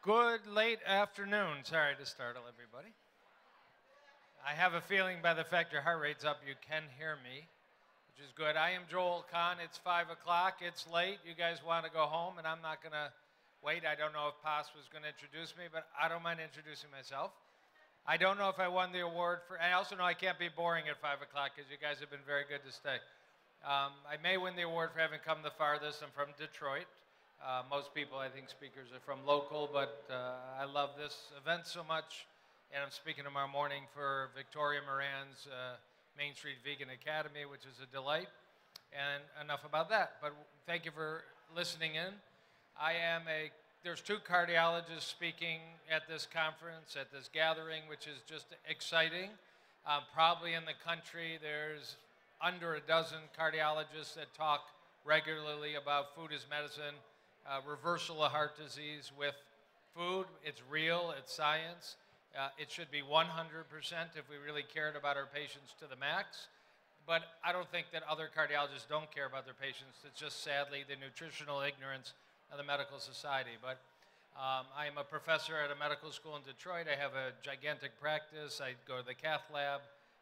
Good late afternoon. Sorry to startle everybody. I have a feeling by the fact your heart rate's up, you can hear me, which is good. I am Joel Kahn. It's 5 o'clock. It's late. You guys want to go home, and I'm not going to wait. I don't know if Paz was going to introduce me, but I don't mind introducing myself. I don't know if I won the award for, I also know I can't be boring at 5 o'clock because you guys have been very good to stay. I may win the award for having come the farthest. I'm from Detroit. Most people, I think, speakers are from local, but I love this event so much. And I'm speaking tomorrow morning for Victoria Moran's Main Street Vegan Academy, which is a delight. And enough about that. But thank you for listening in. There's two cardiologists speaking at this conference, at this gathering, which is just exciting. Probably in the country, there's under a dozen cardiologists that talk regularly about food as medicine, reversal of heart disease with food. It's real, it's science. It should be 100% if we really cared about our patients to the max. But I don't think that other cardiologists don't care about their patients. It's just sadly the nutritional ignorance of the medical society. But I am a professor at a medical school in Detroit. I have a gigantic practice. I go to the cath lab.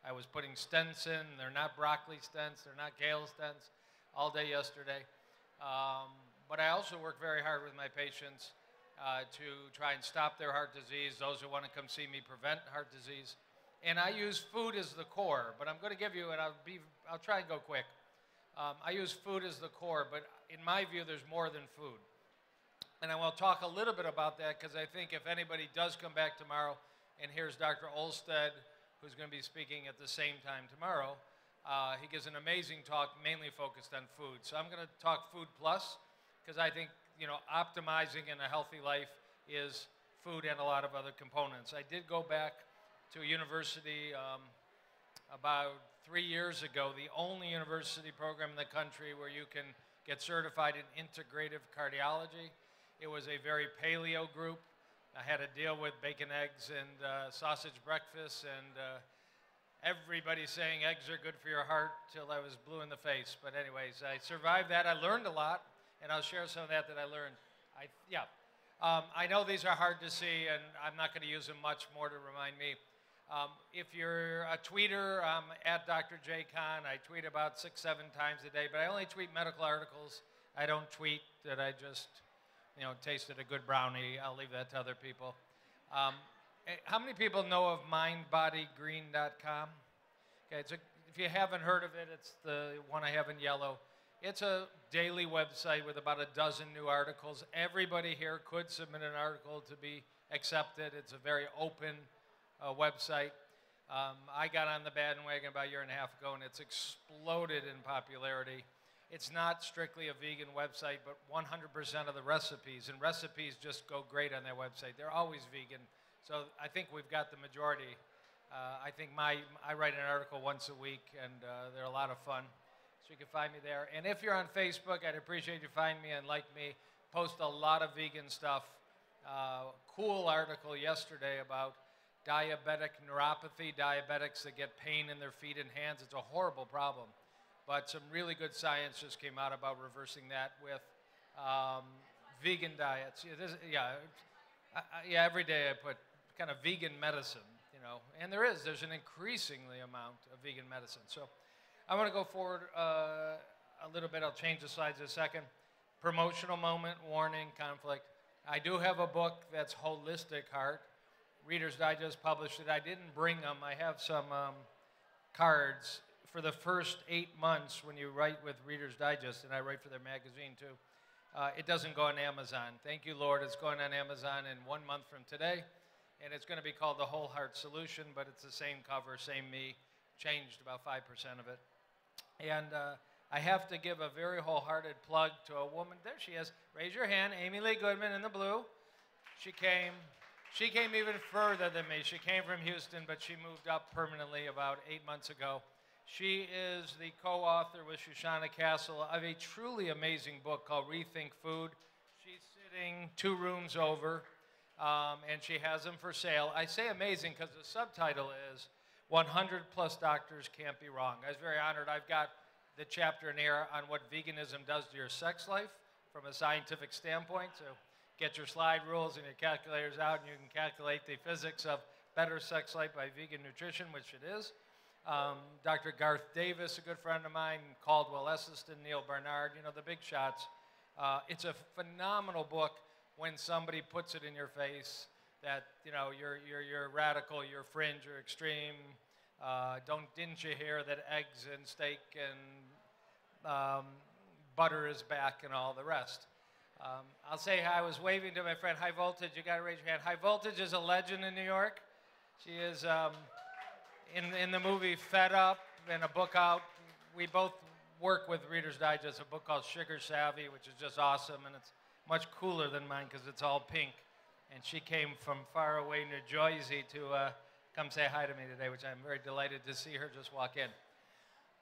I was putting stents in. They're not broccoli stents. They're not kale stents all day yesterday. But I also work very hard with my patients to try and stop their heart disease, those who want to come see me prevent heart disease. And I use food as the core, but I'm going to give you, and I'll try and go quick. I use food as the core, but in my view, there's more than food. And I will talk a little bit about that because I think if anybody does come back tomorrow and here's Dr. Olsted, who's going to be speaking at the same time tomorrow, he gives an amazing talk mainly focused on food. So I'm going to talk food plus because I think, you know, optimizing in a healthy life is food and a lot of other components. I did go back to a university about 3 years ago, the only university program in the country where you can get certified in integrative cardiology. It was a very paleo group. I had to deal with bacon, eggs, and sausage breakfast, and everybody saying eggs are good for your heart till I was blue in the face. But anyways, I survived that. I learned a lot, and I'll share some of that I learned. I know these are hard to see, and I'm not going to use them much more to remind me. If you're a tweeter, I'm at Dr. J. Kahn. I tweet about 6-7 times a day, but I only tweet medical articles. I don't tweet that I just, you know, tasted a good brownie. I'll leave that to other people. How many people know of mindbodygreen.com? Okay, if you haven't heard of it, it's the one I have in yellow. It's a daily website with about a dozen new articles. Everybody here could submit an article to be accepted. It's a very open website. I got on the bandwagon about a year and a half ago, and it's exploded in popularity. It's not strictly a vegan website, but 100% of the recipes, and recipes just go great on their website. They're always vegan. So I think we've got the majority. I think I write an article once a week, and they're a lot of fun. So you can find me there. And if you're on Facebook, I'd appreciate you find me and like me. Post a lot of vegan stuff. Cool article yesterday about diabetic neuropathy, diabetics that get pain in their feet and hands. It's a horrible problem. But some really good science just came out about reversing that with vegan diets. Every day I put kind of vegan medicine, you know. And there's an increasingly amount of vegan medicine. So I want to go forward a little bit. I'll change the slides in a second. Promotional moment, warning, conflict. I do have a book that's Holistic Heart. Reader's Digest published it. I didn't bring them. I have some cards. For the first 8 months when you write with Reader's Digest, and I write for their magazine too, it doesn't go on Amazon. Thank you, Lord. It's going on Amazon in 1 month from today, and it's going to be called The Whole Heart Solution, but it's the same cover, same me, changed about 5% of it. And I have to give a very wholehearted plug to a woman. There she is. Raise your hand. Amy Lee Goodman in the blue. She came even further than me. She came from Houston, but she moved up permanently about 8 months ago. She is the co-author with Shoshana Castle of a truly amazing book called Rethink Food. She's sitting 2 rooms over, and she has them for sale. I say amazing because the subtitle is 100 plus doctors can't be wrong. I was very honored. I've got the chapter in here on what veganism does to your sex life from a scientific standpoint. So get your slide rules and your calculators out, and you can calculate the physics of better sex life by vegan nutrition, which it is. Dr. Garth Davis, a good friend of mine, Caldwell Esselstyn, Neil Barnard, you know, the big shots. It's a phenomenal book when somebody puts it in your face that, you know, you're radical, you're fringe, you're extreme. Didn't you hear that eggs and steak and butter is back and all the rest? I'll say I was waving to my friend High Voltage. You got to raise your hand. High Voltage is a legend in New York. She is in the movie Fed Up and a book out. We both work with Reader's Digest, a book called Sugar Savvy, which is just awesome, and it's much cooler than mine because it's all pink. And she came from far away New Jersey to come say hi to me today, which I'm very delighted to see her just walk in.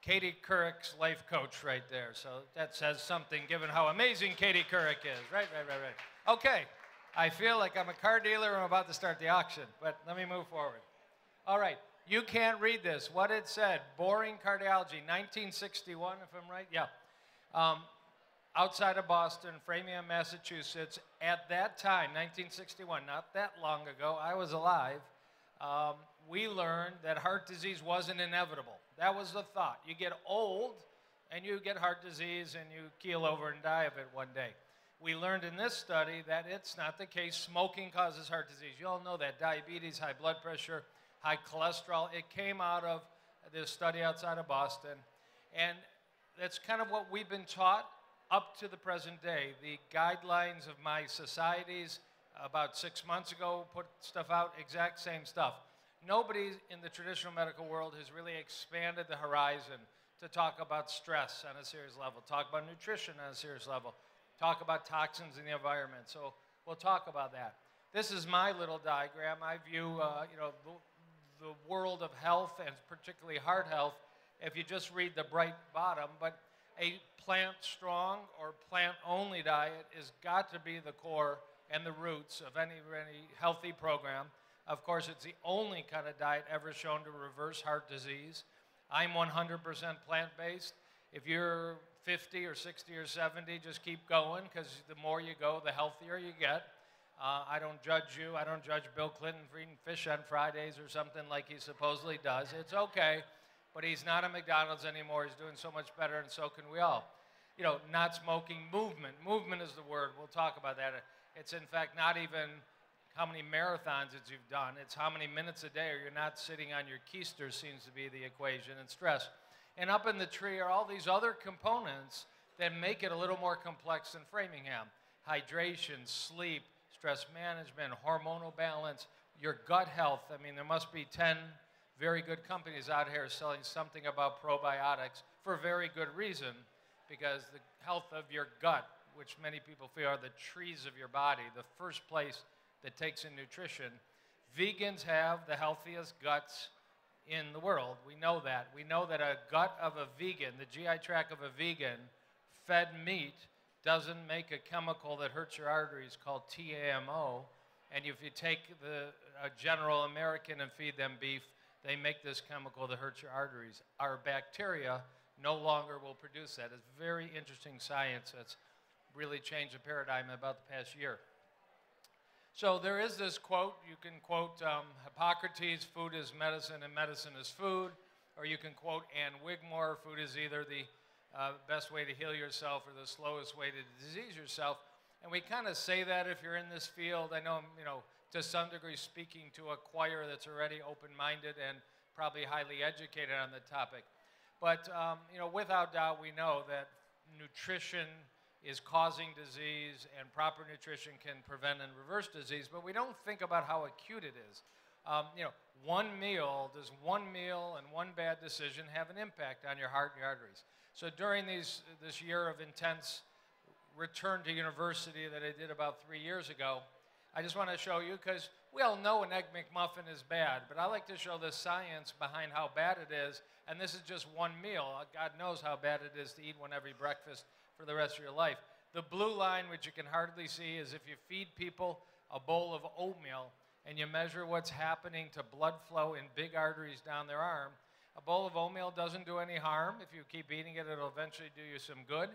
Katie Couric's life coach right there. So that says something given how amazing Katie Couric is. Right. Okay, I feel like I'm a car dealer and I'm about to start the auction, but let me move forward. All right, you can't read this. What it said, boring cardiology, 1961, if I'm right? Yeah. Outside of Boston, Framingham, Massachusetts. At that time, 1961, not that long ago, I was alive, we learned that heart disease wasn't inevitable. That was the thought. You get old and you get heart disease and you keel over and die of it one day. We learned in this study that it's not the case. Smoking causes heart disease. You all know that. Diabetes, high blood pressure, high cholesterol. It came out of this study outside of Boston. And that's kind of what we've been taught up to the present day. The guidelines of my societies about 6 months ago put stuff out, exact same stuff. Nobody in the traditional medical world has really expanded the horizon to talk about stress on a serious level, talk about nutrition on a serious level, talk about toxins in the environment. So we'll talk about that. This is my little diagram. I view the world of health, and particularly heart health, if you just read the bright bottom, but a plant-strong or plant-only diet has got to be the core and the roots of any healthy program. Of course, it's the only kind of diet ever shown to reverse heart disease. I'm 100% plant-based. If you're 50 or 60 or 70, just keep going, because the more you go, the healthier you get. I don't judge you. I don't judge Bill Clinton for eating fish on Fridays or something like he supposedly does. It's okay, but he's not at McDonald's anymore. He's doing so much better, and so can we all. You know, not smoking, movement. Movement is the word. We'll talk about that. It's, in fact, not even how many marathons that you've done. It's how many minutes a day or you're not sitting on your keister seems to be the equation, and stress. And up in the tree are all these other components that make it a little more complex than Framingham. Hydration, sleep, stress management, hormonal balance, your gut health. I mean, there must be 10 very good companies out here selling something about probiotics for very good reason, because the health of your gut, which many people feel are the trees of your body, the first place that takes in nutrition. Vegans have the healthiest guts in the world. We know that. We know that a gut of a vegan, the GI tract of a vegan, fed meat doesn't make a chemical that hurts your arteries called TAMO. And if you take a general American and feed them beef, they make this chemical that hurts your arteries. Our bacteria no longer will produce that. It's very interesting science that's really changed the paradigm about the past year. So there is this quote. You can quote Hippocrates, food is medicine and medicine is food. Or you can quote Ann Wigmore, food is either the best way to heal yourself or the slowest way to disease yourself. And we kind of say that if you're in this field. I know I'm, to some degree speaking to a choir that's already open-minded and probably highly educated on the topic. But, without doubt, we know that nutrition is causing disease, and proper nutrition can prevent and reverse disease, but we don't think about how acute it is. Does one meal and one bad decision have an impact on your heart and your arteries? So during this year of intense return to university that I did about 3 years ago, I just want to show you, because we all know an Egg McMuffin is bad, but I like to show the science behind how bad it is, and this is just one meal. God knows how bad it is to eat one every breakfast for the rest of your life. The blue line, which you can hardly see, is if you feed people a bowl of oatmeal and you measure what's happening to blood flow in big arteries down their arm. A bowl of oatmeal doesn't do any harm. If you keep eating it, it'll eventually do you some good.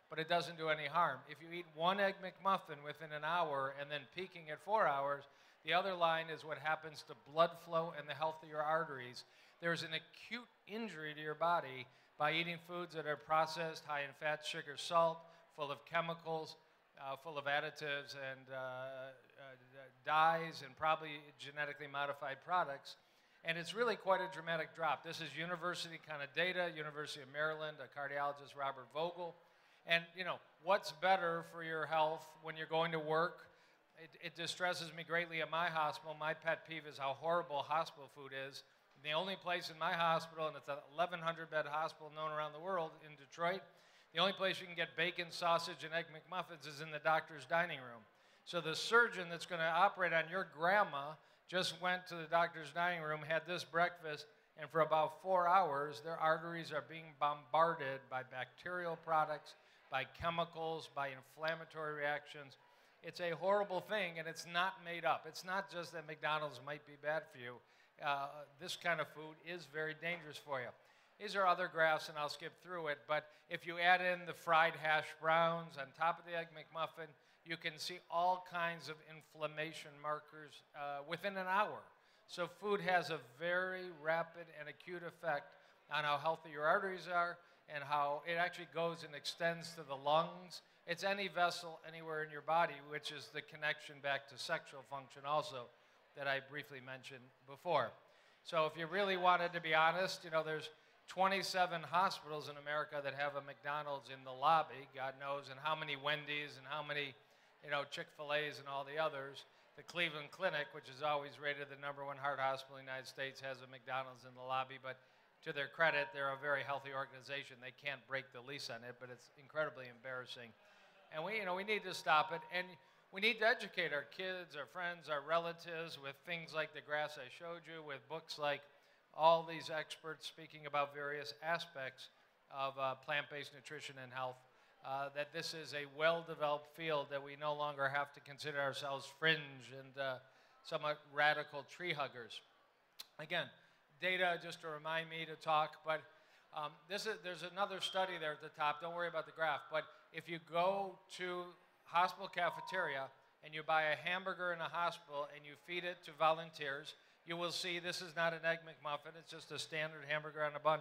but it doesn't do any harm. If you eat one Egg McMuffin within an hour and then peaking at 4 hours, the other line is what happens to blood flow and the health of your arteries. There's an acute injury to your body by eating foods that are processed, high in fat, sugar, salt, full of chemicals, full of additives and dyes and probably genetically modified products. And it's really quite a dramatic drop. This is university kind of data, University of Maryland, a cardiologist, Robert Vogel. And you know, what's better for your health when you're going to work? It distresses me greatly at my hospital. My pet peeve is how horrible hospital food is. The only place in my hospital, and it's an 1,100-bed hospital known around the world in Detroit, the only place you can get bacon, sausage, and Egg McMuffins is in the doctor's dining room. So the surgeon that's going to operate on your grandma just went to the doctor's dining room, had this breakfast, and for about 4 hours, their arteries are being bombarded by bacterial products, by chemicals, by inflammatory reactions. It's a horrible thing, and it's not made up. It's not just that McDonald's might be bad for you. This kind of food is very dangerous for you. These are other graphs, and I'll skip through it, but if you add in the fried hash browns on top of the Egg McMuffin, you can see all kinds of inflammation markers within an hour. So food has a very rapid and acute effect on how healthy your arteries are and how it actually goes and extends to the lungs. It's any vessel anywhere in your body, which is the connection back to sexual function also that I briefly mentioned before. So if you really wanted to be honest, you know, there's 27 hospitals in America that have a McDonald's in the lobby, God knows, and how many Wendy's and how many, you know, Chick-fil-A's and all the others. The Cleveland Clinic, which is always rated the #1 heart hospital in the United States, has a McDonald's in the lobby, but to their credit, they're a very healthy organization. They can't break the lease on it, but it's incredibly embarrassing. And we need to stop it, and we need to educate our kids, our friends, our relatives with things like the graphs I showed you, with books like all these experts speaking about various aspects of plant-based nutrition and health, that this is a well-developed field, that we no longer have to consider ourselves fringe and somewhat radical tree huggers. Again, data just to remind me to talk, but there's another study there at the top. Don't worry about the graph, but if you go to hospital cafeteria and you buy a hamburger in a hospital and you feed it to volunteers, you will see this is not an Egg McMuffin, it's just a standard hamburger on a bun.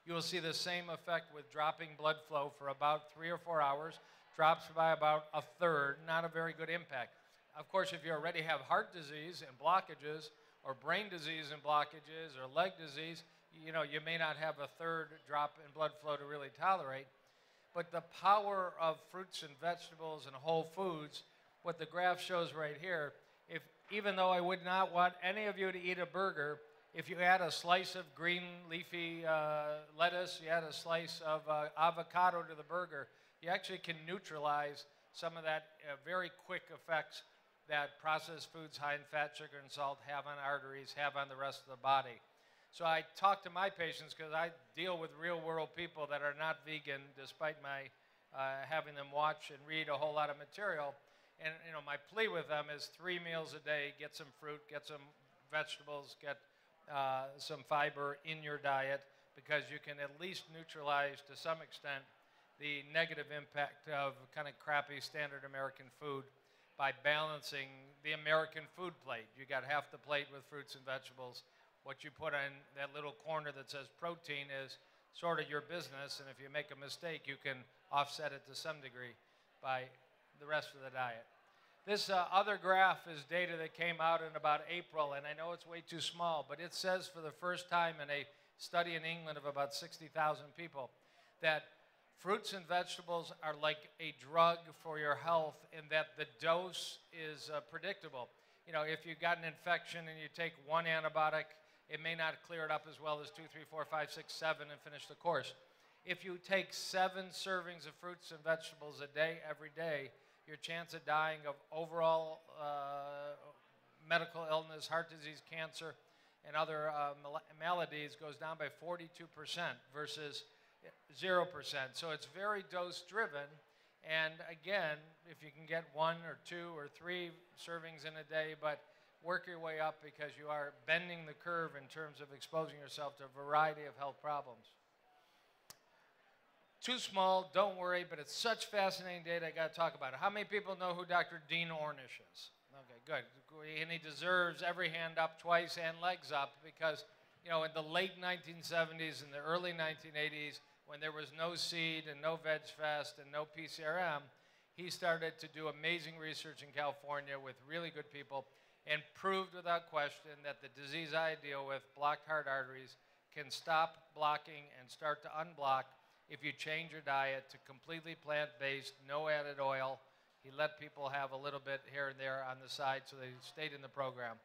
You will see the same effect with dropping blood flow for about 3 or 4 hours, drops by about a third, not a very good impact. Of course, if you already have heart disease and blockages, or brain disease and blockages, or leg disease, you know, you may not have a third drop in blood flow to really tolerate. But the power of fruits and vegetables and whole foods, what the graph shows right here, even though I would not want any of you to eat a burger, if you add a slice of green leafy lettuce, you add a slice of avocado to the burger, you actually can neutralize some of that very quick effects that processed foods high in fat, sugar, and salt have on arteries, have on the rest of the body. So I talk to my patients because I deal with real-world people that are not vegan, despite my having them watch and read a whole lot of material. And you know, my plea with them is 3 meals a day, get some fruit, get some vegetables, get some fiber in your diet, because you can at least neutralize to some extent the negative impact of kind of crappy standard American food by balancing the American food plate. You got half the plate with fruits and vegetables. What you put in that little corner that says protein is sort of your business, and if you make a mistake, you can offset it to some degree by the rest of the diet. This other graph is data that came out in about April, and I know it's way too small, but it says for the first time in a study in England of about 60,000 people that fruits and vegetables are like a drug for your health, in that the dose is predictable. You know, if you've got an infection and you take 1 antibiotic, it may not clear it up as well as 2, 3, 4, 5, 6, 7 and finish the course. If you take 7 servings of fruits and vegetables a day, every day, your chance of dying of overall medical illness, heart disease, cancer, and other maladies goes down by 42% versus 0%. So it's very dose-driven. And again, if you can get 1 or 2 or 3 servings in a day, but work your way up, because you are bending the curve in terms of exposing yourself to a variety of health problems. Too small, don't worry, but it's such fascinating data, I got to talk about it. How many people know who Dr. Dean Ornish is? Okay, good. And he deserves every hand up twice and legs up because, you know, in the late 1970s and the early 1980s, when there was no seed and no Veg Fest and no PCRM, he started to do amazing research in California with really good people and proved without question that the disease I deal with, blocked heart arteries, can stop blocking and start to unblock if you change your diet to completely plant-based, no added oil. He let people have a little bit here and there on the side so they stayed in the program.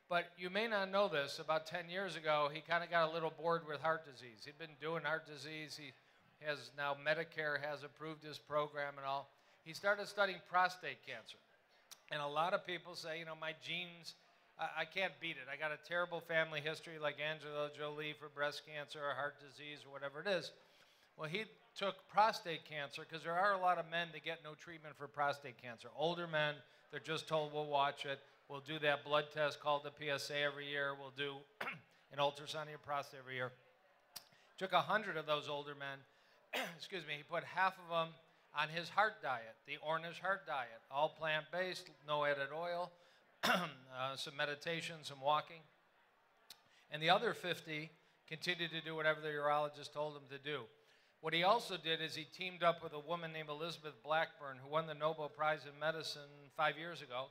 But you may not know this, about 10 years ago, he kind of got a little bored with heart disease. He'd been doing heart disease. He has now, Medicare has approved his program and all. He started studying prostate cancer. And a lot of people say, you know, my genes, I can't beat it. I got a terrible family history like Angela Jolie for breast cancer or heart disease or whatever it is. Well, he took prostate cancer because there are a lot of men that get no treatment for prostate cancer. Older men, they're just told, we'll watch it. We'll do that blood test called the PSA every year. We'll do an ultrasound of your prostate every year. Took 100 of those older men, excuse me, he put half of them on his heart diet, the Ornish heart diet, all plant-based, no added oil, some meditation, some walking. And the other 50 continued to do whatever the urologist told them to do. What he also did is he teamed up with a woman named Elizabeth Blackburn, who won the Nobel Prize in Medicine 5 years ago.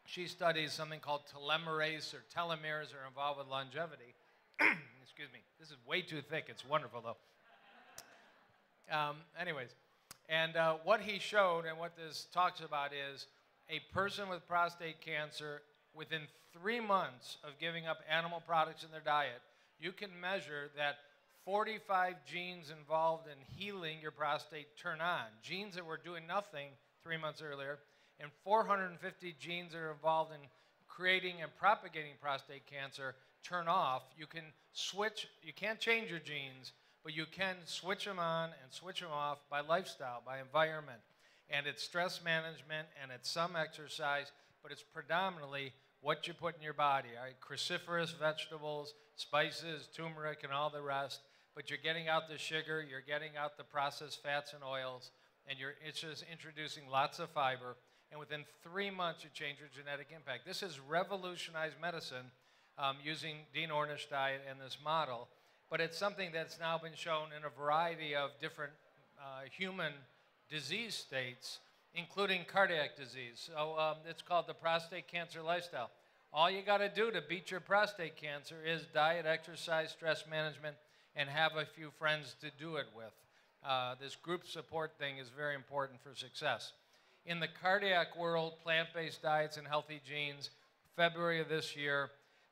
She studies something called telomerase or telomeres are involved with longevity. Excuse me. This is way too thick. It's wonderful, though. What he showed and what this talks about is a person with prostate cancer, within 3 months of giving up animal products in their diet, you can measure that 45 genes involved in healing your prostate turn on. Genes that were doing nothing 3 months earlier, and 450 genes that are involved in creating and propagating prostate cancer turn off. You can switch, you can't change your genes, but you can switch them on and switch them off by lifestyle, by environment. And it's stress management and it's some exercise, but it's predominantly what you put in your body, all right? Cruciferous vegetables, spices, turmeric, and all the rest. But you're getting out the sugar, you're getting out the processed fats and oils, and it's just introducing lots of fiber. And within 3 months, you change your genetic impact. This has revolutionized medicine using Dean Ornish diet and this model. But it's something that's now been shown in a variety of different human disease states, including cardiac disease. So it's called the prostate cancer lifestyle. All you got to do to beat your prostate cancer is diet, exercise, stress management, and have a few friends to do it with. This group support thing is very important for success. In the cardiac world, plant-based diets and healthy genes, February of this year,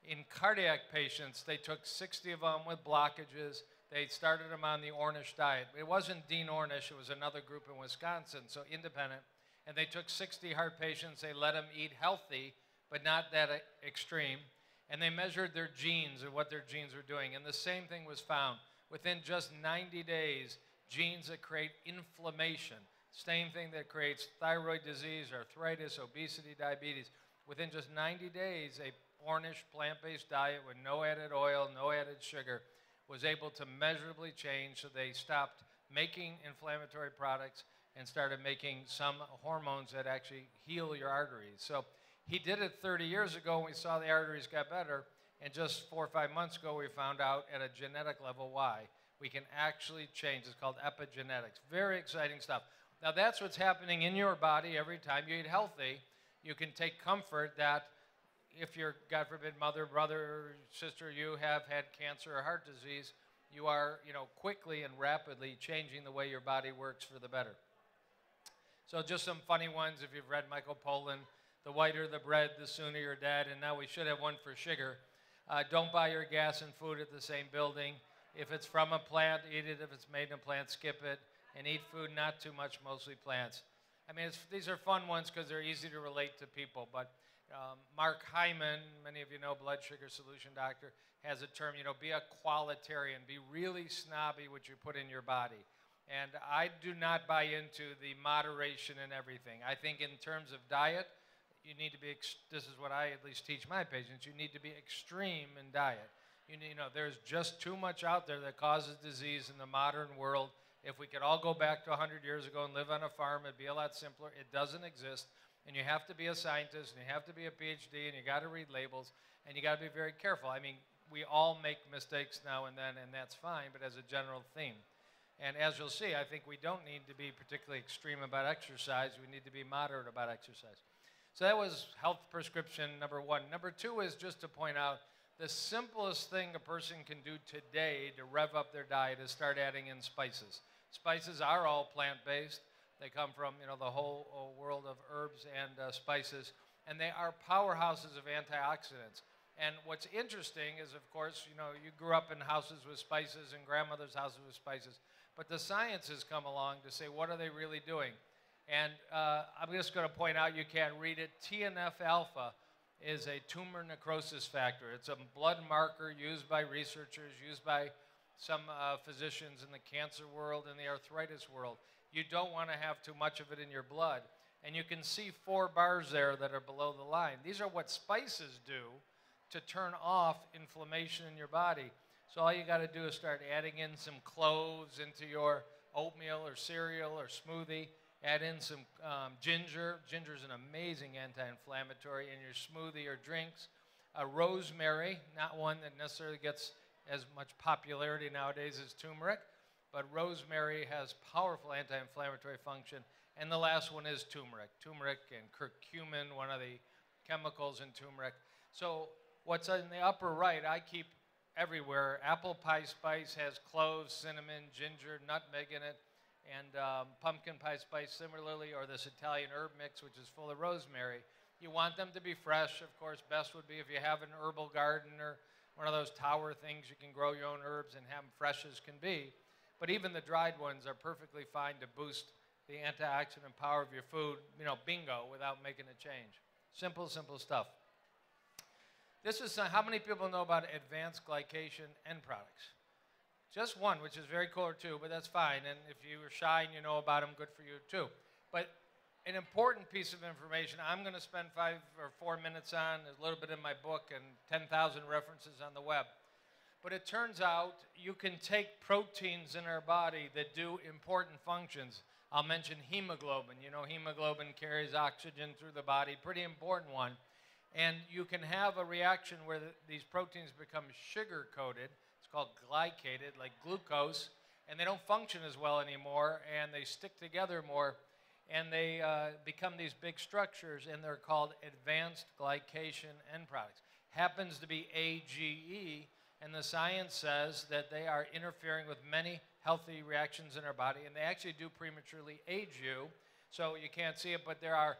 in cardiac patients, they took 60 of them with blockages. They started them on the Ornish diet. It wasn't Dean Ornish, it was another group in Wisconsin, so independent. And they took 60 heart patients, they let them eat healthy, but not that extreme. And they measured their genes and what their genes were doing. And the same thing was found. Within just 90 days, genes that create inflammation, same thing that creates thyroid disease, arthritis, obesity, diabetes. Within just 90 days, a Ornish plant-based diet with no added oil, no added sugar, was able to measurably change, so they stopped making inflammatory products and started making some hormones that actually heal your arteries. So he did it 30 years ago, and we saw the arteries got better, and just 4 or 5 months ago, we found out at a genetic level why. We can actually change. It's called epigenetics. Very exciting stuff. Now, that's what's happening in your body every time you eat healthy. You can take comfort that if your, God forbid, mother, brother, sister, you have had cancer or heart disease, you are, quickly and rapidly changing the way your body works for the better. So just some funny ones if you've read Michael Pollan. The whiter the bread, the sooner you're dead. And now we should have one for sugar. Don't buy your gas and food at the same building. If it's from a plant, eat it. If it's made in a plant, skip it. And eat food not too much, mostly plants. I mean, these are fun ones because they're easy to relate to people. But Mark Hyman, many of you know, blood sugar solution doctor, has a term, be a qualitarian. Be really snobby what you put in your body. And I do not buy into the moderation in everything. I think in terms of diet, you need to be, this is what I at least teach my patients, you need to be extreme in diet. You know, there's just too much out there that causes disease in the modern world. If we could all go back to 100 years ago and live on a farm, it'd be a lot simpler. It doesn't exist. And you have to be a scientist, and you have to be a PhD, and you got to read labels, and you got to be very careful. I mean, we all make mistakes now and then, and that's fine, but as a general theme. And as you'll see, I think we don't need to be particularly extreme about exercise. We need to be moderate about exercise. So that was health prescription number one. Number two is just to point out the simplest thing a person can do today to rev up their diet is start adding in spices. Spices are all plant-based. They come from, you know, the whole world of herbs and spices, and they are powerhouses of antioxidants. And what's interesting is, of course, you know, you grew up in houses with spices and grandmother's houses with spices, but the science has come along to say, what are they really doing? And I'm just going to point out, you can't read it, TNF-alpha is a tumor necrosis factor. It's a blood marker used by researchers, used by some physicians in the cancer world and the arthritis world. You don't want to have too much of it in your blood. And you can see 4 bars there that are below the line. These are what spices do to turn off inflammation in your body. So all you got to do is start adding in some cloves into your oatmeal or cereal or smoothie. Add in some ginger. Ginger is an amazing anti-inflammatory in your smoothie or drinks. Rosemary, not one that necessarily gets as much popularity nowadays as turmeric, but rosemary has powerful anti-inflammatory function. And the last one is turmeric. Tumeric and curcumin, one of the chemicals in turmeric. So what's in the upper right, I keep everywhere. Apple pie spice has cloves, cinnamon, ginger, nutmeg in it, and pumpkin pie spice similarly, or this Italian herb mix, which is full of rosemary. You want them to be fresh, of course. Best would be if you have an herbal garden or one of those tower things, you can grow your own herbs and have them fresh as can be. But even the dried ones are perfectly fine to boost the antioxidant power of your food, you know, bingo, without making a change. Simple, simple stuff. This is how many people know about advanced glycation end products? Just one, which is very cool, or two, but that's fine. And if you were shy and you know about them, good for you too. But an important piece of information I'm going to spend 5 or 4 minutes on, there's a little bit in my book and 10,000 references on the web. But it turns out you can take proteins in our body that do important functions. I'll mention hemoglobin. You know, hemoglobin carries oxygen through the body, pretty important one. And you can have a reaction where these proteins become sugar-coated. It's called glycated, like glucose, and they don't function as well anymore, and they stick together more, and they become these big structures, and they're called advanced glycation end products. Happens to be AGE, and the science says that they are interfering with many healthy reactions in our body, and they actually do prematurely age you, so you can't see it, but there are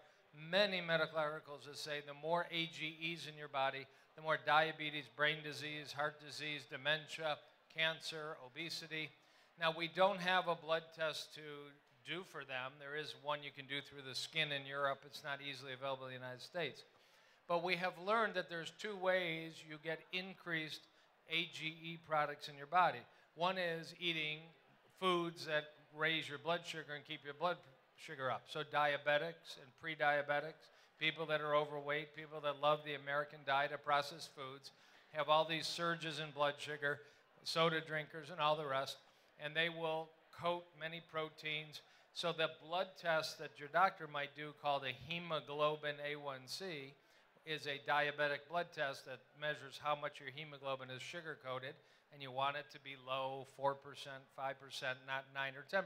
many medical articles that say the more AGEs in your body, the more diabetes, brain disease, heart disease, dementia, cancer, obesity. Now, we don't have a blood test to do for them. There is one you can do through the skin in Europe. It's not easily available in the United States. But we have learned that there's 2 ways you get increased AGE products in your body. One is eating foods that raise your blood sugar and keep your blood sugar up. So diabetics and pre-diabetics, people that are overweight, people that love the American diet of processed foods, have all these surges in blood sugar, soda drinkers and all the rest, and they will coat many proteins. So the blood test that your doctor might do called a Hemoglobin A1c is a diabetic blood test that measures how much your hemoglobin is sugar-coated, and you want it to be low, 4%, 5%, not 9 or 10%.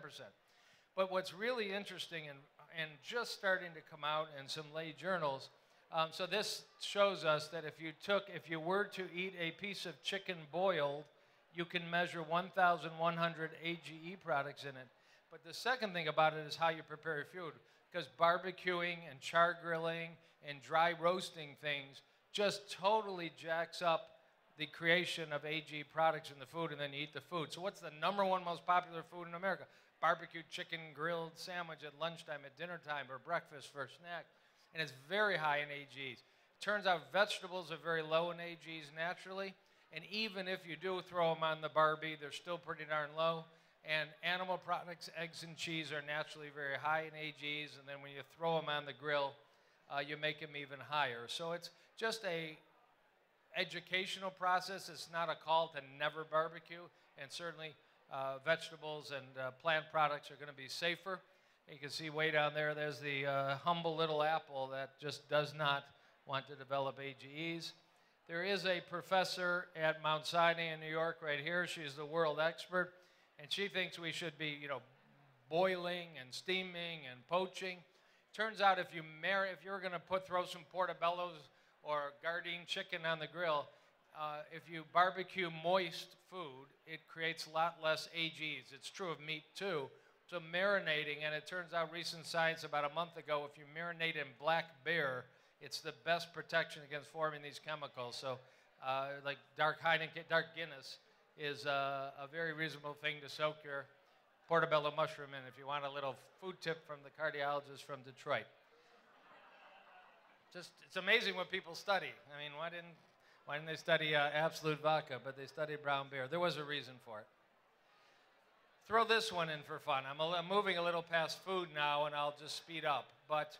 But what's really interesting and just starting to come out in some lay journals, so this shows us that if you were to eat a piece of chicken boiled, you can measure 1,100 AGE products in it. But the second thing about it is how you prepare your food, because barbecuing and char grilling and dry roasting things just totally jacks up the creation of AGE products in the food, and then you eat the food. So what's the #1 most popular food in America? Barbecued chicken grilled sandwich at lunchtime, at dinner time, or breakfast for a snack. And it's very high in AGEs. Turns out vegetables are very low in AGEs naturally, and even if you do throw them on the Barbie, they're still pretty darn low. And animal products, eggs and cheese, are naturally very high in AGEs, and then when you throw them on the grill, you make them even higher. So it's just educational process. It's not a call to never barbecue, and certainly vegetables and plant products are going to be safer. You can see way down there, there's the humble little apple that just does not want to develop AGEs. There is a professor at Mount Sinai in New York right here. She's the world expert, and she thinks we should be, boiling and steaming and poaching. Turns out if you're going to throw some portobellos or Gardein chicken on the grill, if you barbecue moist food, it creates a lot less AGs. It's true of meat too. So marinating, and it turns out recent science about a month ago, if you marinate in black bear, it's the best protection against forming these chemicals. So like dark Guinness is a very reasonable thing to soak your portobello mushroom in if you want a little food tip from the cardiologist from Detroit. It's amazing what people study. I mean, why didn't they study Absolute Vodka, but they studied brown beer? There was a reason for it. Throw this one in for fun. I'm moving a little past food now, and I'll just speed up. But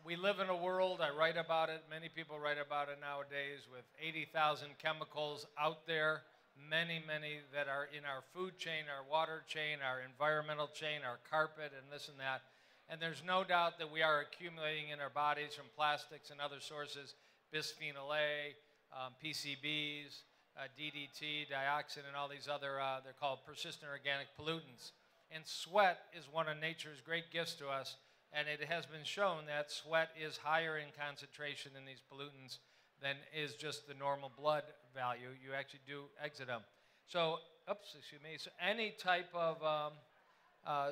we live in a world, I write about it, many people write about it nowadays, with 80,000 chemicals out there, many that are in our food chain, our water chain, our environmental chain, our carpet, and this and that. And there's no doubt that we are accumulating in our bodies from plastics and other sources, bisphenol A, PCBs, DDT, dioxin, and all these other, they're called persistent organic pollutants. And sweat is one of nature's great gifts to us, and it has been shown that sweat is higher in concentration in these pollutants than is just the normal blood value. You actually do exit them. So, so any type of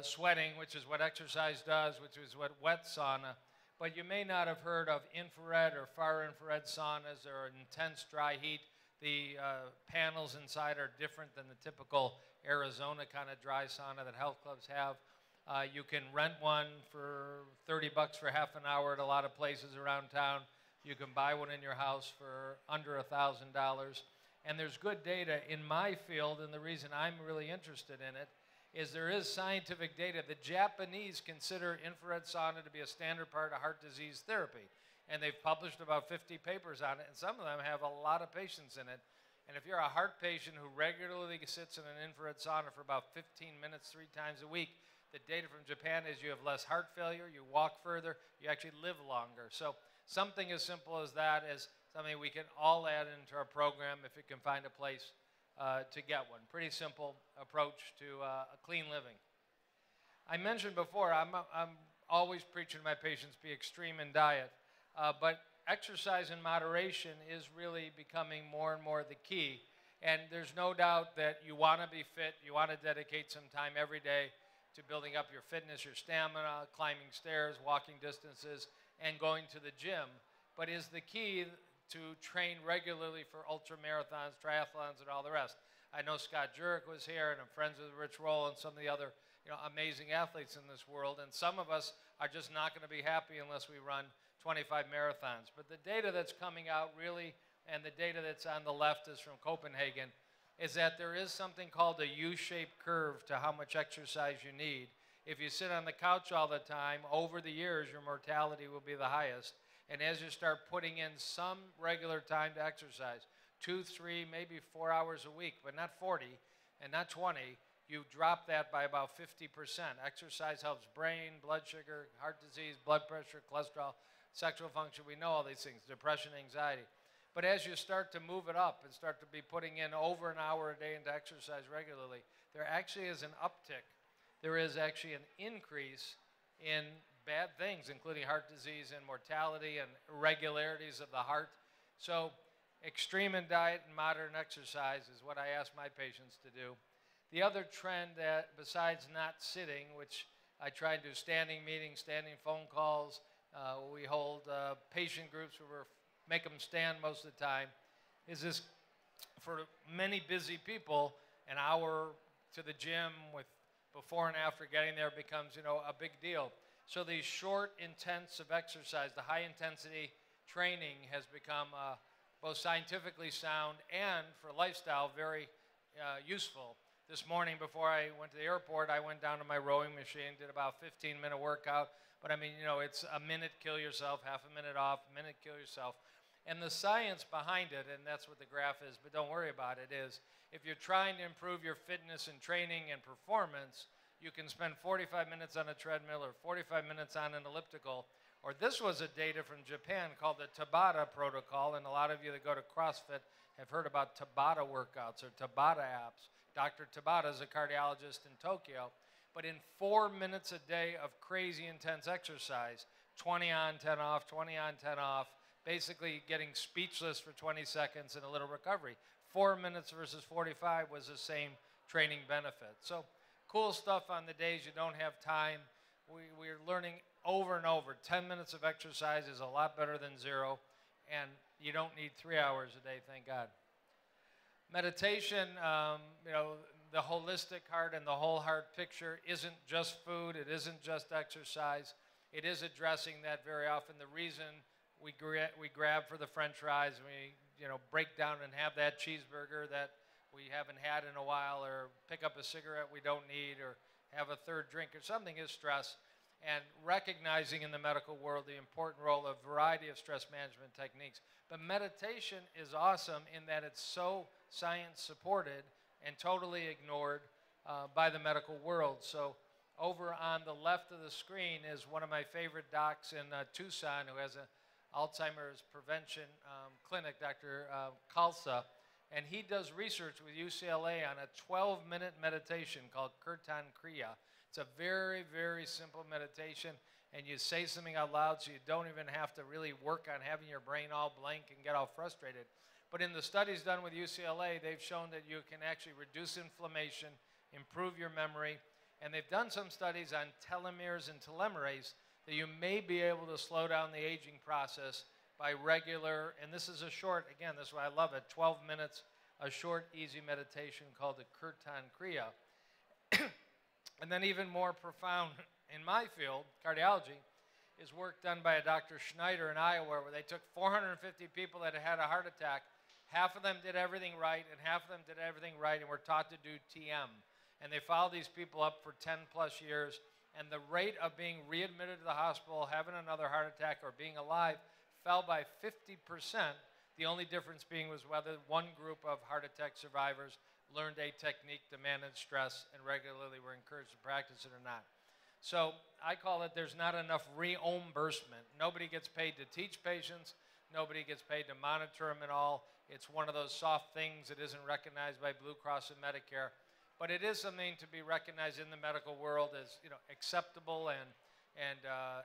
sweating, which is what exercise does, which is what wet sauna, but you may not have heard of infrared or far infrared saunas or intense dry heat. The panels inside are different than the typical Arizona kind of dry sauna that health clubs have. You can rent one for $30 for half an hour at a lot of places around town. You can buy one in your house for under $1,000. And there's good data in my field, and the reason I'm really interested in it is there is scientific data. The Japanese consider infrared sauna to be a standard part of heart disease therapy. And they've published about 50 papers on it, and some of them have a lot of patients in it. And if you're a heart patient who regularly sits in an infrared sauna for about 15 minutes 3 times a week, the data from Japan is you have less heart failure, you walk further, you actually live longer. So something as simple as that is something we can all add into our program if we can find a place to get one. Pretty simple approach to a clean living. I mentioned before, I'm always preaching to my patients be extreme in diet, but exercise in moderation is really becoming more and more the key. And there's no doubt that you want to be fit, you want to dedicate some time every day to building up your fitness, your stamina, climbing stairs, walking distances, and going to the gym. But is the key to train regularly for ultra marathons, triathlons, and all the rest. I know Scott Jurek was here, and I'm friends with Rich Roll and some of the other amazing athletes in this world. And some of us are just not going to be happy unless we run 25 marathons. But the data that's coming out really, and the data that's on the left is from Copenhagen, is that there is something called a U-shaped curve to how much exercise you need. If you sit on the couch all the time, over the years, your mortality will be the highest. And as you start putting in some regular time to exercise, 2, 3, maybe 4 hours a week, but not 40 and not 20, you drop that by about 50%. Exercise helps brain, blood sugar, heart disease, blood pressure, cholesterol, sexual function. We know all these things, depression, anxiety. But as you start to move it up and start to be putting in over an hour a day into exercise regularly, there actually is an uptick. There is actually an increase in bad things, including heart disease and mortality and irregularities of the heart. So extreme in diet and moderate exercise is what I ask my patients to do. The other trend that, besides not sitting, which I try to do standing meetings, standing phone calls, we hold patient groups where we make them stand most of the time, is this, for many busy people, an hour to the gym with before and after getting there becomes, a big deal. So these short intents of exercise, the high intensity training has become both scientifically sound and for lifestyle very useful. This morning before I went to the airport, I went down to my rowing machine, did about a 15-minute workout. But I mean, it's a minute, kill yourself, half a minute off, a minute, kill yourself. And the science behind it, and that's what the graph is, but don't worry about it, is if you're trying to improve your fitness and training and performance, you can spend 45 minutes on a treadmill or 45 minutes on an elliptical. Or this was a data from Japan called the Tabata protocol, and a lot of you that go to CrossFit have heard about Tabata workouts or Tabata apps. Dr. Tabata is a cardiologist in Tokyo. But in 4 minutes a day of crazy intense exercise, 20 on, 10 off, 20 on, 10 off, basically getting speechless for 20 seconds and a little recovery. 4 minutes versus 45 was the same training benefit. So cool stuff on the days you don't have time. We're learning over and over. 10 minutes of exercise is a lot better than 0, and you don't need 3 hours a day, thank God. Meditation, the holistic heart and the whole heart picture isn't just food, it isn't just exercise. It is addressing that very often. The reason we grab for the French fries, and we break down and have that cheeseburger that we haven't had in a while, or pick up a cigarette we don't need, or have a third drink or something, is stress. And recognizing in the medical world the important role of a variety of stress management techniques. But meditation is awesome in that it's so science supported and totally ignored by the medical world. So over on the left of the screen is one of my favorite docs in Tucson, who has an Alzheimer's prevention clinic, Dr. Khalsa, and he does research with UCLA on a 12-minute meditation called Kirtan Kriya. It's a very, very simple meditation, and you say something out loud so you don't even have to really work on having your brain all blank and get all frustrated. But in the studies done with UCLA, they've shown that you can actually reduce inflammation, improve your memory, and they've done some studies on telomeres and telomerase that you may be able to slow down the aging process by regular, and this is a short, again, this is why I love it, 12 minutes, a short, easy meditation called the Kirtan Kriya. And then even more profound in my field, cardiology, is work done by a Dr. Schneider in Iowa, where they took 450 people that had a heart attack. Half of them did everything right, and half of them did everything right and were taught to do TM. And they followed these people up for 10 plus years, and the rate of being readmitted to the hospital, having another heart attack, or being alive fell by 50%. The only difference being was whether one group of heart attack survivors learned a technique to manage stress and regularly were encouraged to practice it or not. So I call it there's not enough reimbursement. Nobody gets paid to teach patients. Nobody gets paid to monitor them at all. It's one of those soft things that isn't recognized by Blue Cross and Medicare. But it is something to be recognized in the medical world as acceptable and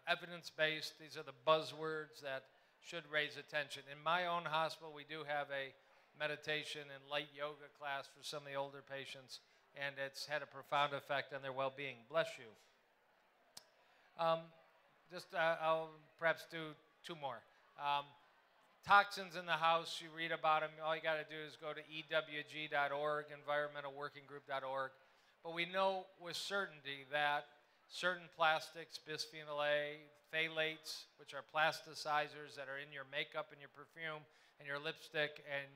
evidence-based. These are the buzzwords that should raise attention. In my own hospital, we do have a meditation and light yoga class for some of the older patients, and it's had a profound effect on their well-being. Bless you. I'll perhaps do 2 more. Toxins in the house, you read about them. All you got to do is go to ewg.org, environmentalworkinggroup.org. But we know with certainty that certain plastics, bisphenol A, phthalates, which are plasticizers that are in your makeup and your perfume and your lipstick, and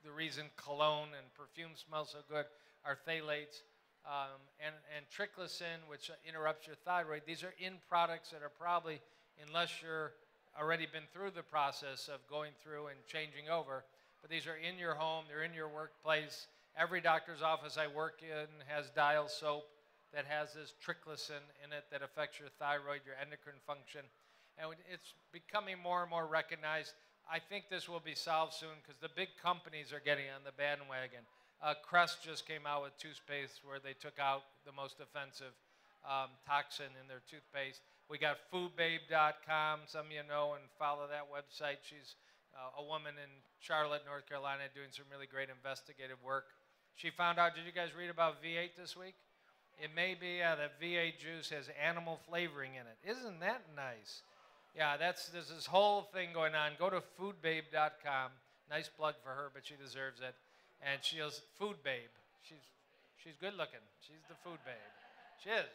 the reason cologne and perfume smell so good are phthalates, and triclosan, which interrupts your thyroid. These are in products that are probably, unless you're already been through the process of going through and changing over, but these are in your home, they're in your workplace. Every doctor's office I work in has Dial soap that has this triclosan in it that affects your thyroid, your endocrine function, and it's becoming more and more recognized. I think this will be solved soon because the big companies are getting on the bandwagon. Crest just came out with toothpaste where they took out the most offensive toxin in their toothpaste. We got foodbabe.com, some of you know and follow that website. She's a woman in Charlotte, North Carolina, doing some really great investigative work. She found out, did you guys read about V8 this week? It may be that V8 juice has animal flavoring in it. Isn't that nice? Yeah, there's this whole thing going on. Go to foodbabe.com. Nice plug for her, but she deserves it. And she's Food Babe. She's good looking. She's the Food Babe. She is.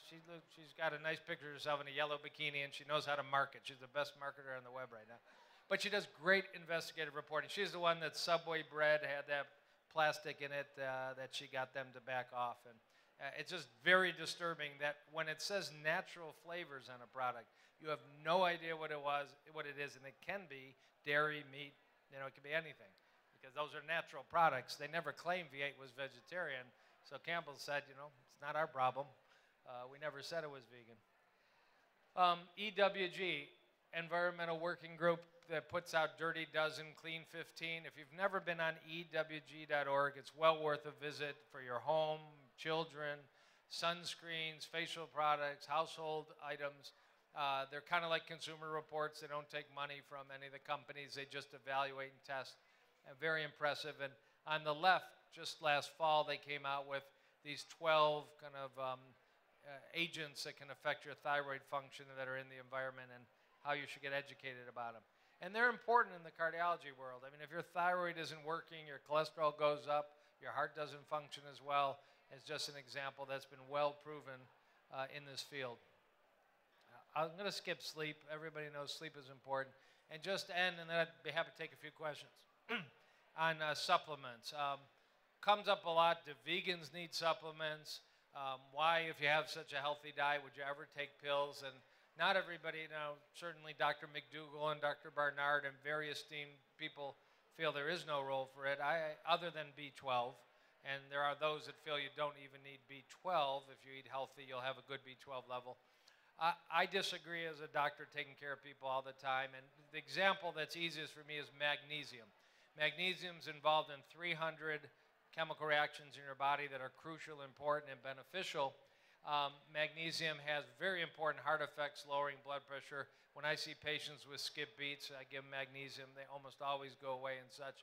She's got a nice picture of herself in a yellow bikini, and she knows how to market. She's the best marketer on the web right now. But she does great investigative reporting. She's the one that Subway bread had that plastic in it that she got them to back off. It's just very disturbing that when it says natural flavors on a product, you have no idea what it is, and it can be dairy, meat, you know, it can be anything, because those are natural products. They never claimed V8 was vegetarian, so Campbell said, you know, it's not our problem. We never said it was vegan. EWG, Environmental Working Group, that puts out Dirty Dozen, Clean 15. If you've never been on EWG.org, it's well worth a visit for your home, children, sunscreens, facial products, household items. They're kind of like Consumer Reports. They don't take money from any of the companies. They just evaluate and test. Very impressive. And on the left, just last fall, they came out with these 12 kind of agents that can affect your thyroid function that are in the environment and how you should get educated about them. And they're important in the cardiology world. I mean, if your thyroid isn't working, your cholesterol goes up, your heart doesn't function as well. It's just an example that's been well proven in this field. I'm going to skip sleep. Everybody knows sleep is important. And just end, and then I'd be happy to take a few questions on supplements. Comes up a lot. Do vegans need supplements? Why, if you have such a healthy diet, would you ever take pills? And not everybody, you know, certainly Dr. McDougall and Dr. Barnard and very esteemed people feel there is no role for it, other than B12. And there are those that feel you don't even need B12. If you eat healthy, you'll have a good B12 level. I disagree as a doctor taking care of people all the time. And the example that's easiest for me is magnesium. Magnesium's involved in 300 chemical reactions in your body that are crucial, important, and beneficial. Magnesium has very important heart effects, lowering blood pressure. When I see patients with skip beats, I give them magnesium. They almost always go away and such.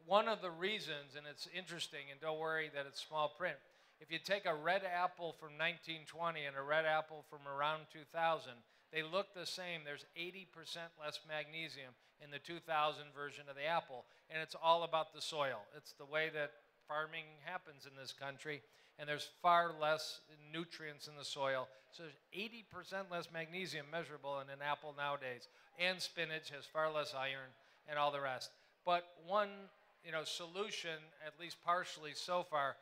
One of the reasons, and it's interesting, and don't worry that it's small print, if you take a red apple from 1920 and a red apple from around 2000, they look the same. There's 80% less magnesium in the 2000 version of the apple, and it's all about the soil. It's the way that farming happens in this country, and there's far less nutrients in the soil. So there's 80% less magnesium measurable in an apple nowadays, and spinach has far less iron and all the rest. But one, you know, solution, at least partially so far,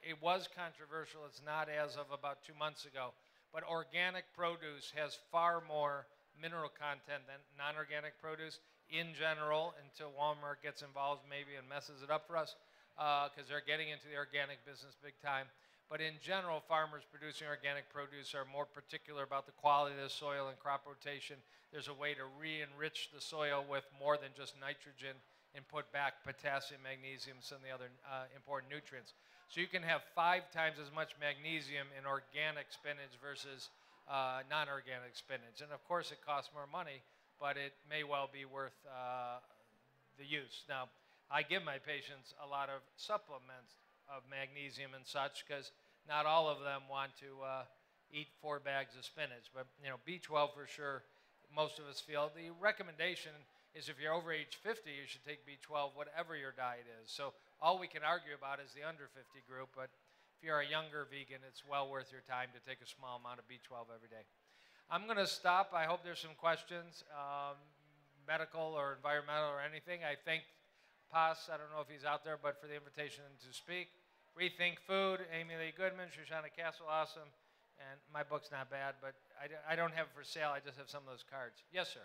it was controversial. It's not as of about 2 months ago, but organic produce has far more mineral content than non-organic produce in general, until Walmart gets involved maybe and messes it up for us, because they're getting into the organic business big time. But in general, farmers producing organic produce are more particular about the quality of the soil and crop rotation. There's a way to re-enrich the soil with more than just nitrogen and put back potassium, magnesium, some of the other important nutrients. So you can have 5 times as much magnesium in organic spinach versus non-organic spinach. And of course it costs more money, but it may well be worth the use. Now, I give my patients a lot of supplements of magnesium and such, because not all of them want to eat 4 bags of spinach. But you know, B12 for sure, most of us feel. The recommendation is if you're over age 50, you should take B12, whatever your diet is. So all we can argue about is the under 50 group, but if you're a younger vegan, it's well worth your time to take a small amount of B12 every day. I'm going to stop. I hope there's some questions, medical or environmental or anything. I thank Paz, I don't know if he's out there, but for the invitation to speak. Rethink Food, Amy Lee Goodman, Shoshana Castle, awesome. And my book's not bad, but I don't have it for sale. I just have some of those cards. Yes, sir.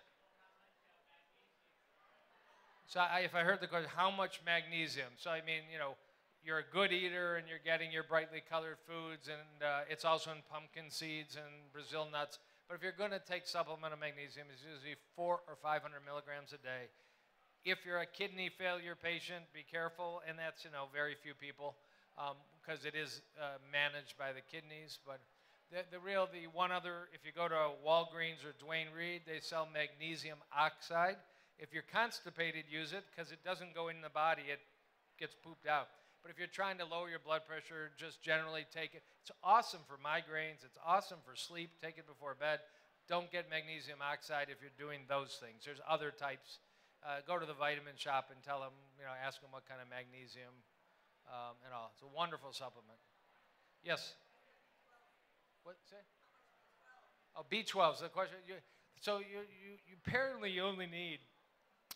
So if I heard the question, how much magnesium? So I mean, you know, you're a good eater and you're getting your brightly colored foods, and it's also in pumpkin seeds and Brazil nuts. But if you're going to take supplement of magnesium, it's usually 400 or 500 milligrams a day. If you're a kidney failure patient, be careful, and that's, you know, very few people, because it is managed by the kidneys. But the one other, if you go to Walgreens or Duane Reade, they sell magnesium oxide. If you're constipated, use it, because it doesn't go in the body, it gets pooped out. But if you're trying to lower your blood pressure, just generally take it. It's awesome for migraines, it's awesome for sleep, take it before bed. Don't get magnesium oxide if you're doing those things. There's other types. Go to the vitamin shop and tell them, you know, ask them what kind of magnesium and all. It's a wonderful supplement. Yes? What, say? Oh, B12 is the question. So you apparently you only need,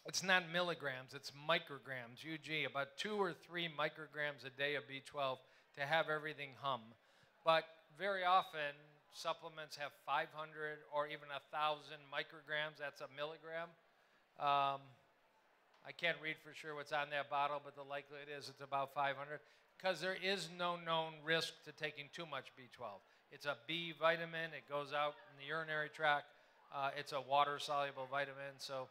it's not milligrams, it's micrograms, UG, about 2 or 3 micrograms a day of B12 to have everything hum. But very often, supplements have 500 or even 1,000 micrograms. That's a milligram. I can't read for sure what's on that bottle, but the likelihood is it's about 500 because there is no known risk to taking too much B12. It's a B vitamin. It goes out in the urinary tract. It's a water-soluble vitamin, so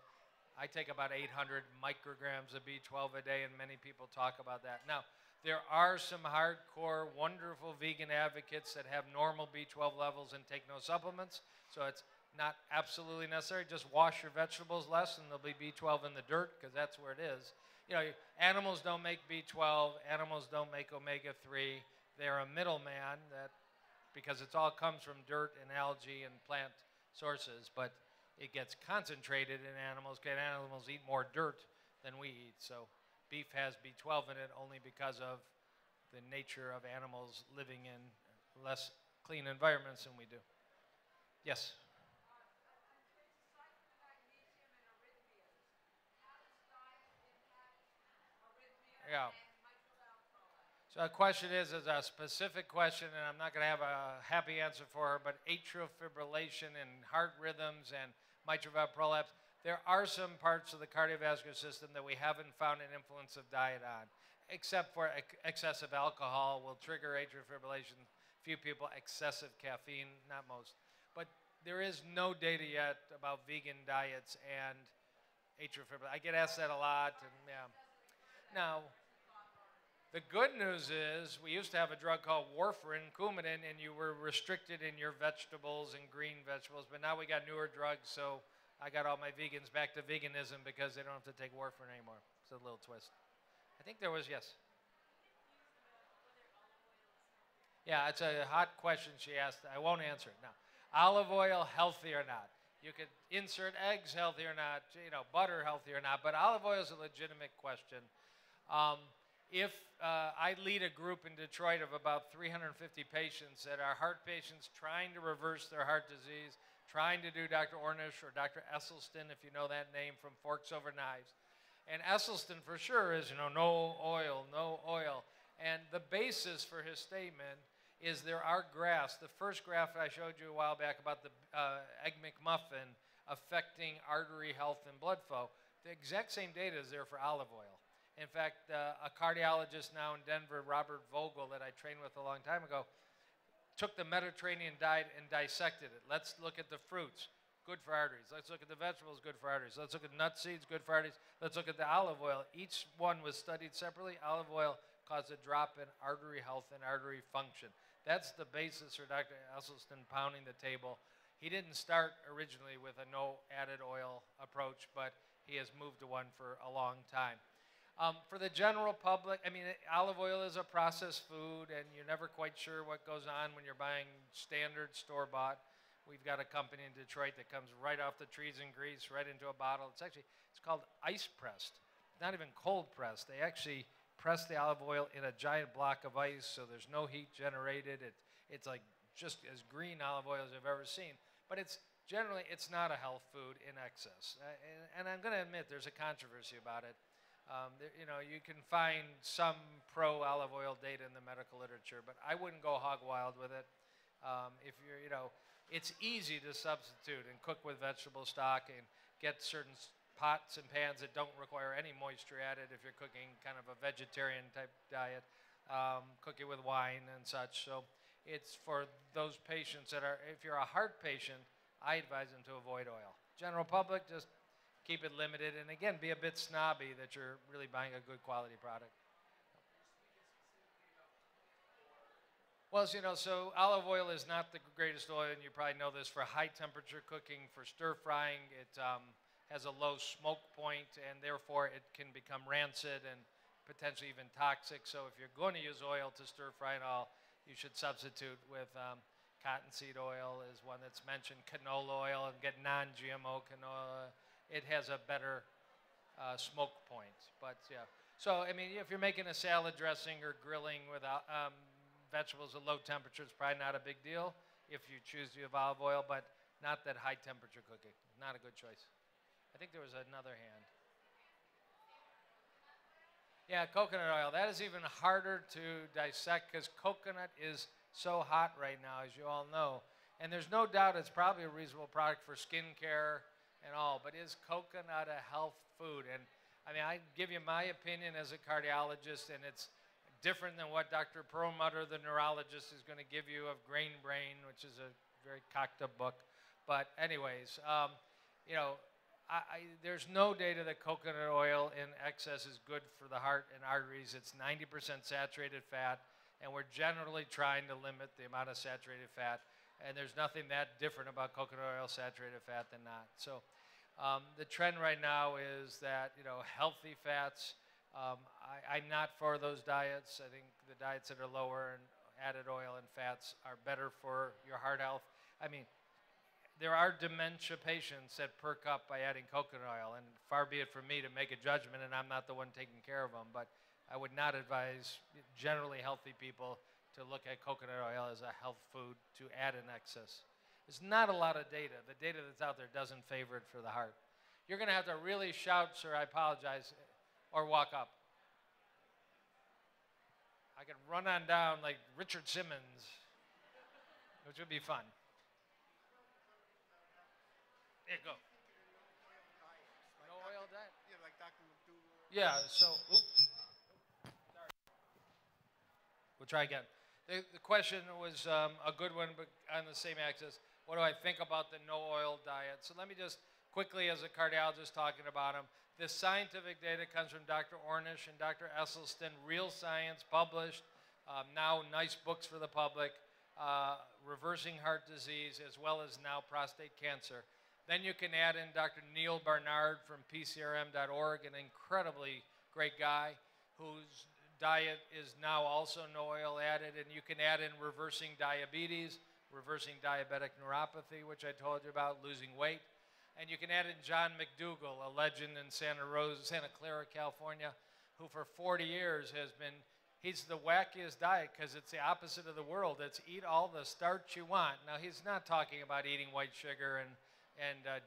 I take about 800 micrograms of B12 a day, and many people talk about that. Now, there are some hardcore, wonderful vegan advocates that have normal B12 levels and take no supplements, so it's not absolutely necessary. Just wash your vegetables less and there'll be B12 in the dirt because that's where it is. You know, animals don't make B12, animals don't make omega-3. They're a middleman that, because it all comes from dirt and algae and plant sources, but it gets concentrated in animals because animals eat more dirt than we eat. So beef has B12 in it only because of the nature of animals living in less clean environments than we do. Yes? Yeah. So the question is a specific question, and I'm not going to have a happy answer for her, but atrial fibrillation and heart rhythms and mitral valve prolapse, there are some parts of the cardiovascular system that we haven't found an influence of diet on, except for excessive alcohol will trigger atrial fibrillation. Few people, excessive caffeine, not most. But there is no data yet about vegan diets and atrial fibrillation. I get asked that a lot, and yeah. Now, the good news is we used to have a drug called warfarin, Coumadin, and you were restricted in your vegetables and green vegetables, but now we got newer drugs, so I got all my vegans back to veganism because they don't have to take warfarin anymore. It's a little twist. I think there was, yes. Yeah, it's a hot question she asked. I won't answer it now. Olive oil, healthy or not? You could insert eggs, healthy or not, you know, butter, healthy or not, but olive oil is a legitimate question. If I lead a group in Detroit of about 350 patients that are heart patients trying to reverse their heart disease, trying to do Dr. Ornish or Dr. Esselstyn, if you know that name from Forks Over Knives. And Esselstyn for sure is, you know, no oil, no oil. And the basis for his statement is there are graphs. The first graph I showed you a while back about the Egg McMuffin affecting artery health and blood flow. The exact same data is there for olive oil. In fact, a cardiologist now in Denver, Robert Vogel, that I trained with a long time ago, took the Mediterranean diet and dissected it. Let's look at the fruits, good for arteries. Let's look at the vegetables, good for arteries. Let's look at nut seeds, good for arteries. Let's look at the olive oil. Each one was studied separately. Olive oil caused a drop in artery health and artery function. That's the basis for Dr. Esselstyn pounding the table. He didn't start originally with a no added oil approach, but he has moved to one for a long time. For the general public, I mean, olive oil is a processed food, and you're never quite sure what goes on when you're buying standard store-bought. We've got a company in Detroit that comes right off the trees in Greece, right into a bottle. It's called ice-pressed, not even cold-pressed. They actually press the olive oil in a giant block of ice, so there's no heat generated. It's like just as green olive oil as I've ever seen. But generally, it's not a health food in excess. And I'm going to admit there's a controversy about it. You know, you can find some pro-olive oil data in the medical literature, but I wouldn't go hog wild with it. If you're, you know, it's easy to substitute and cook with vegetable stock and get certain pots and pans that don't require any moisture added if you're cooking kind of a vegetarian type diet, cook it with wine and such. So it's for those patients that are, if you're a heart patient, I advise them to avoid oil. General public, just keep it limited, and again, be a bit snobby that you're really buying a good quality product. Well, you know, so olive oil is not the greatest oil, and you probably know this, for high temperature cooking, for stir frying. It has a low smoke point, and therefore it can become rancid and potentially even toxic. So if you're going to use oil to stir fry and all, you should substitute with cottonseed oil is one that's mentioned, canola oil, and get non-GMO canola. It has a better smoke point, but yeah. So, I mean, if you're making a salad dressing or grilling with vegetables at low temperature, it's probably not a big deal if you choose to use olive oil, but not that high temperature cooking. Not a good choice. I think there was another hand. Yeah, coconut oil. That is even harder to dissect because coconut is so hot right now, as you all know. And there's no doubt it's probably a reasonable product for skin care and all, but is coconut a health food? And I mean, I give you my opinion as a cardiologist, and it's different than what Dr. Perlmutter, the neurologist, is going to give you of Grain Brain, which is a very cocked up book. But anyways, you know, there's no data that coconut oil in excess is good for the heart and arteries. It's 90% saturated fat, and we're generally trying to limit the amount of saturated fat. And there's nothing that different about coconut oil saturated fat than not. So the trend right now is that, you know, healthy fats. I'm not for those diets. I think the diets that are lower in added oil and fats are better for your heart health. I mean, there are dementia patients that perk up by adding coconut oil, and far be it from me to make a judgment, and I'm not the one taking care of them, but I would not advise generally healthy people to look at coconut oil as a health food to add in excess. There's not a lot of data. The data that's out there doesn't favor it for the heart. You're going to have to really shout, sir, I apologize, or walk up. I could run on down like Richard Simmons, which would be fun. There you go. No oil diet? Yeah, like Dr. McDougall. Yeah, so, sorry. We'll try again. The question was a good one, but on the same axis. What do I think about the no oil diet? So let me just quickly, as a cardiologist talking about them, this scientific data comes from Dr. Ornish and Dr. Esselstyn, real science, published, now nice books for the public, reversing heart disease, as well as now prostate cancer. Then you can add in Dr. Neil Barnard from PCRM.org, an incredibly great guy whose diet is now also no oil added, and you can add in reversing diabetes, reversing diabetic neuropathy, which I told you about, losing weight. And you can add in John McDougall, a legend in Santa Clara, California, who for 40 years has been, he's the wackiest diet because it's the opposite of the world. It's eat all the starch you want. Now, he's not talking about eating white sugar and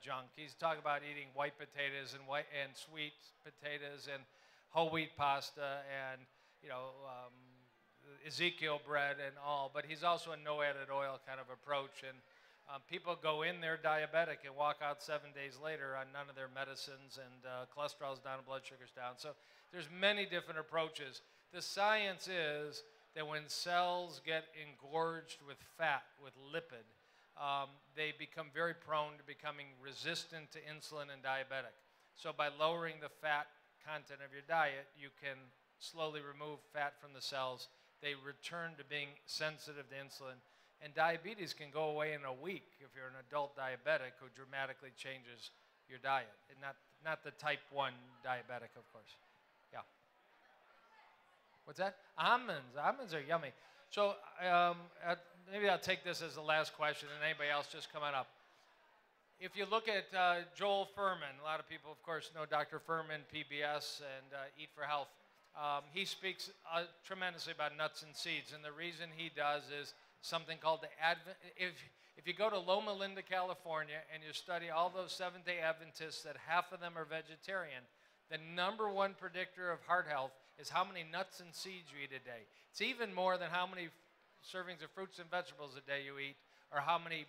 junk. He's talking about eating white potatoes and sweet potatoes and whole wheat pasta and, you know, Ezekiel bread and all. But he's also a no added oil kind of approach. And people go in there diabetic and walk out 7 days later on none of their medicines, and cholesterol's down and blood sugar's down. So there's many different approaches. The science is that when cells get engorged with fat, with lipid, they become very prone to becoming resistant to insulin and diabetic. So by lowering the fat content of your diet, you can slowly remove fat from the cells. They return to being sensitive to insulin. And diabetes can go away in a week if you're an adult diabetic who dramatically changes your diet. And not the type 1 diabetic, of course. Yeah. What's that? Almonds. Almonds are yummy. So maybe I'll take this as the last question, and anybody else just come on up. If you look at Joel Fuhrman, a lot of people, of course, know Dr. Fuhrman, PBS, and Eat for Health. He speaks tremendously about nuts and seeds, and the reason he does is something called the Advent. If you go to Loma Linda, California, and you study all those Seventh-day Adventists, that half of them are vegetarian, the #1 predictor of heart health is how many nuts and seeds you eat a day. It's even more than how many servings of fruits and vegetables a day you eat, or how many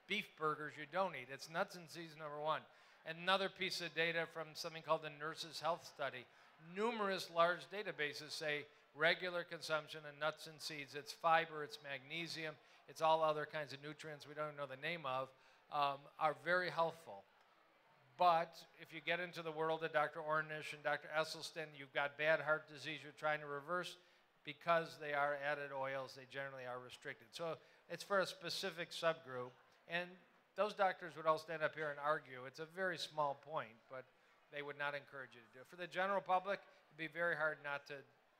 beef burgers you don't eat. It's nuts and seeds #1. Another piece of data from something called the Nurses' Health Study. Numerous large databases say regular consumption of nuts and seeds, it's fiber, it's magnesium, it's all other kinds of nutrients we don't know the name of, are very healthful. But if you get into the world of Dr. Ornish and Dr. Esselstyn, you've got bad heart disease you're trying to reverse, because they are added oils, they generally are restricted. So it's for a specific subgroup, and those doctors would all stand up here and argue. It's a very small point, but they would not encourage you to do it. For the general public, it'd be very hard not to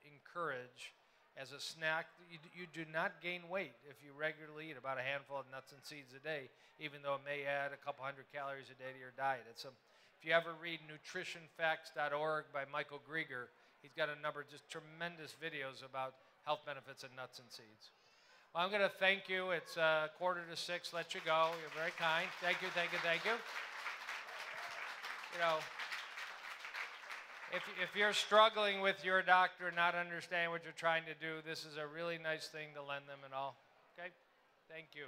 encourage as a snack. You do not gain weight if you regularly eat about a handful of nuts and seeds a day, even though it may add a couple hundred calories a day to your diet. If you ever read nutritionfacts.org by Michael Grieger, he's got a number of just tremendous videos about health benefits of nuts and seeds. Well, I'm going to thank you. It's 5:45, let you go. You're very kind. Thank you, thank you, thank you. You know, if you're struggling with your doctor, not understanding what you're trying to do, this is a really nice thing to lend them and all. Okay? Thank you.